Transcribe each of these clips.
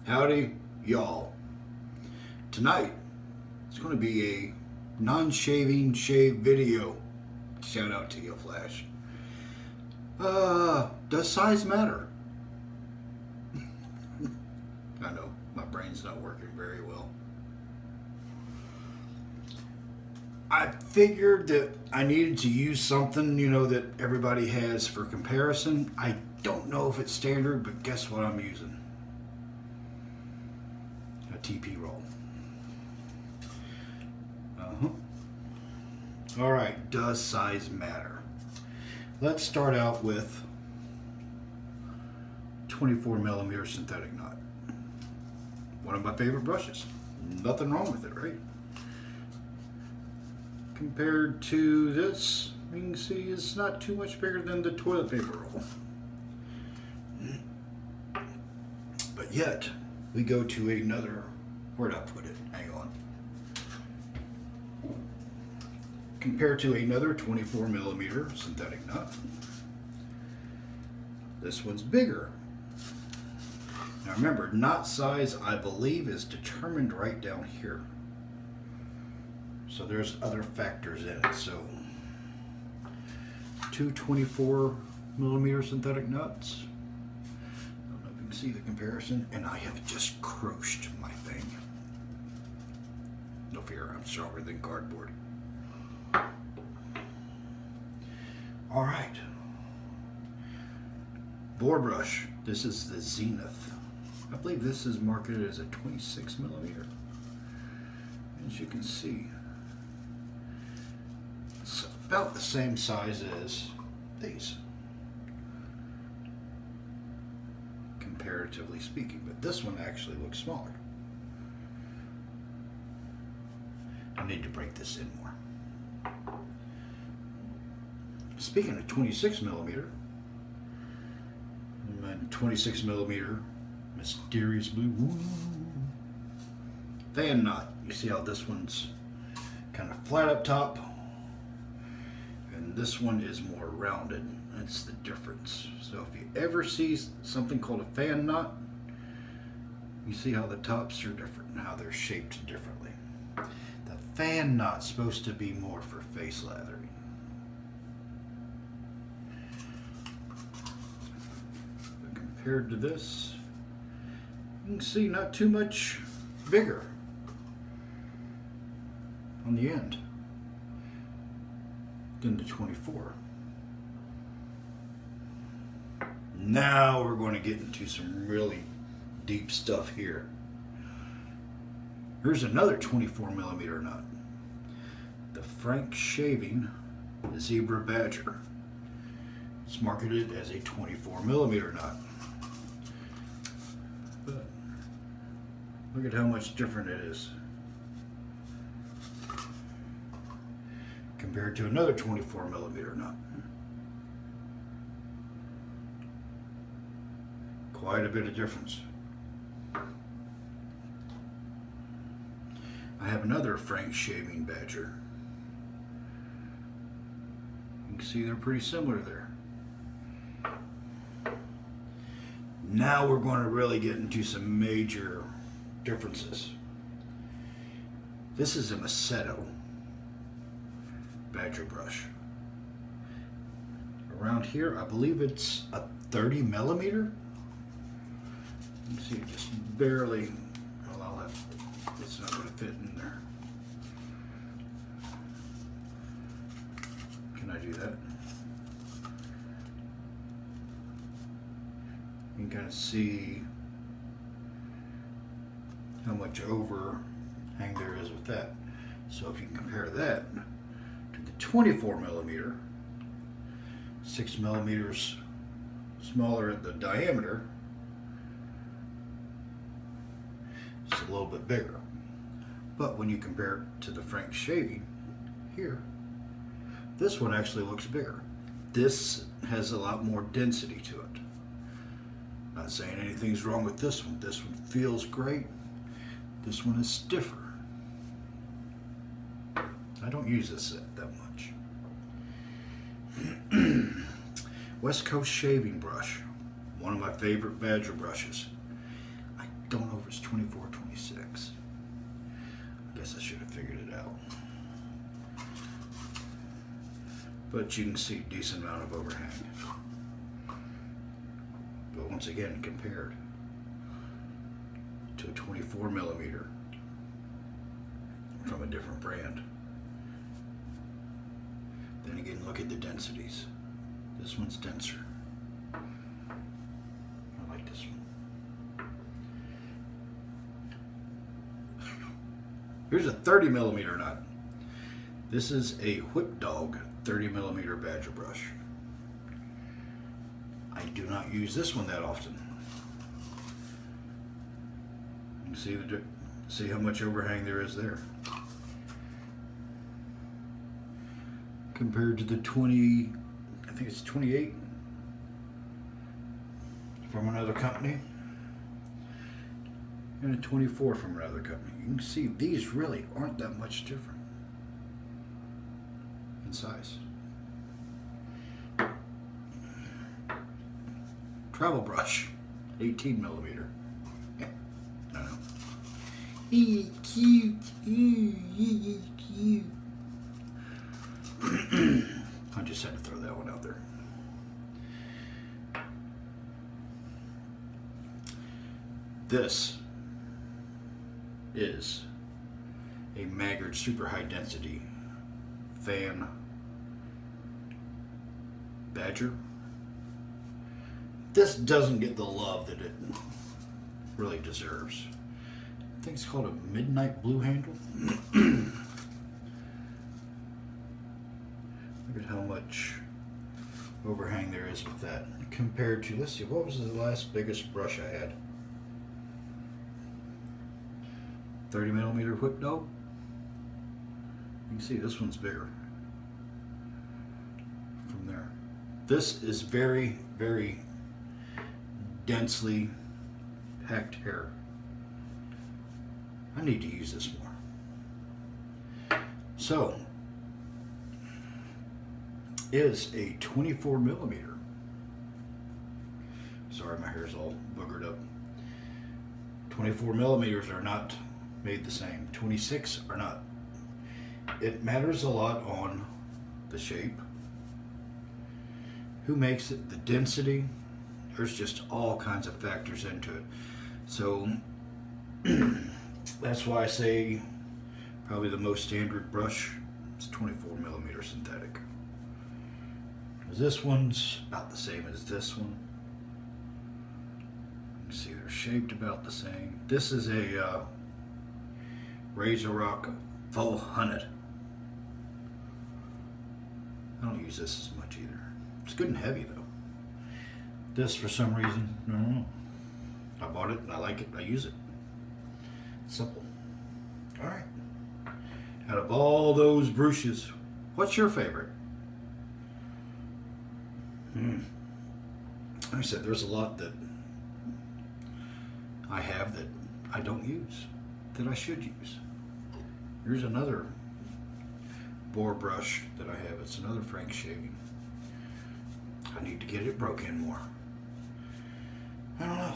Howdy, y'all. Tonight, it's going to be a non-shaving shave video. Shout out to you, Flash. Does size matter? I know, my brain's not working very well. I figured that I needed to use something, that everybody has for comparison. I don't know if it's standard, but guess what I'm using? A TP roll. All right, does size matter? Let's start out with 24 millimeter synthetic knot. One of my favorite brushes. Nothing wrong with it, right? Compared to this, you can see it's not too much bigger than the toilet paper roll. But yet, we go to another, where'd I put it? Hang on. Compared to another 24 millimeter synthetic knot, this one's bigger. Now remember, knot size, I believe, is determined right down here. So there's other factors in it. So two 24 millimeter synthetic knots. I don't know if you can see the comparison. And I have just crushed my thing. No fear, I'm stronger than cardboard. All right. Bore brush. This is the Zenith. I believe this is marketed as a 26 millimeter. As you can see, it's about the same size as these, comparatively speaking, but this one actually looks smaller. I need to break this in more. Speaking of 26 millimeter, my 26 millimeter mysterious blue fan knot. You see how this one's kind of flat up top, and this one is more rounded. That's the difference. So if you ever see something called a fan knot, you see how the tops are different and how they're shaped differently. The fan knot's supposed to be more for face lathering. Compared to this, you can see not too much bigger on the end than the 24. Now we're going to get into some really deep stuff here. Here's another 24 millimeter knot. The Frank Shaving Zebra Badger. It's marketed as a 24 millimeter knot. But look at how much different it is compared to another 24 millimeter knot. Quite a bit of difference. I have another Frank Shaving Badger. You can see they're pretty similar there. Now we're going to really get into some major differences. This is a Macedo Badger brush. Around here, I believe it's a 30 millimeter. You can see it just barely, well, it's not going to fit in there. Can I do that? You can kind of see how much overhang there is with that. So if you compare that to the 24 millimeter, 6 millimeters smaller at the diameter, it's a little bit bigger. But when you compare it to the Frank Shaving here, this one actually looks bigger. This has a lot more density to it. Not saying anything's wrong with this one. This one feels great. This one is stiffer. I don't use this that much. West Coast Shaving Brush. One of my favorite Badger brushes. I don't know if it's 24 or 26. I guess I should have figured it out. But you can see a decent amount of overhang. But once again, compared to a 24 millimeter from a different brand. Then again, look at the densities. This one's denser. I like this one. Here's a 30 millimeter nut. This is a Whip Dog 30 millimeter Badger brush. I do not use this one that often. You see how much overhang there is there. Compared to the 20, I think it's 28 from another company, and a 24 from another company. You can see these really aren't that much different in size. Travel brush, 18 millimeter. Yeah, I know. Cute. Cute. I just had to throw that one out there. This is a Maggard super high density fan Badger. This doesn't get the love that it really deserves. I think it's called a Midnight Blue handle. Look at how much overhang there is with that compared to, let's see, what was the last biggest brush I had? 30 millimeter Whip Dog. You can see this one's bigger from there. This is very, very densely packed hair. I need to use this more. So, is a 24 millimeter. Sorry, my hair's all boogered up. 24 millimeters are not made the same. 26 are not. It matters a lot on the shape, who makes it, the density. There's just all kinds of factors into it. So that's why I say probably the most standard brush is 24 millimeter synthetic. This one's about the same as this one. You can see they're shaped about the same. This is a RazoRock Full 100. I don't use this as much either. It's good and heavy though. This, for some reason, I don't know. I bought it and I like it. I use it. Simple. All right. Out of all those brushes, what's your favorite? Like I said, there's a lot that I have that I don't use, that I should use. Here's another boar brush that I have. It's another Frank shaving. I need to get it broken more. I don't know.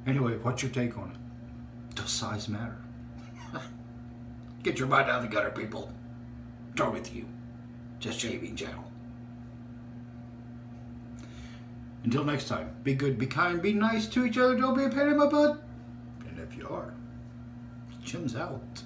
Anyway, what's your take on it? Does size matter? Get your mind out of the gutter, people. What's wrong with you? Just shaving channel. Until next time, be good, be kind, be nice to each other. Don't be a pain in my butt. And if you are, Jim's out.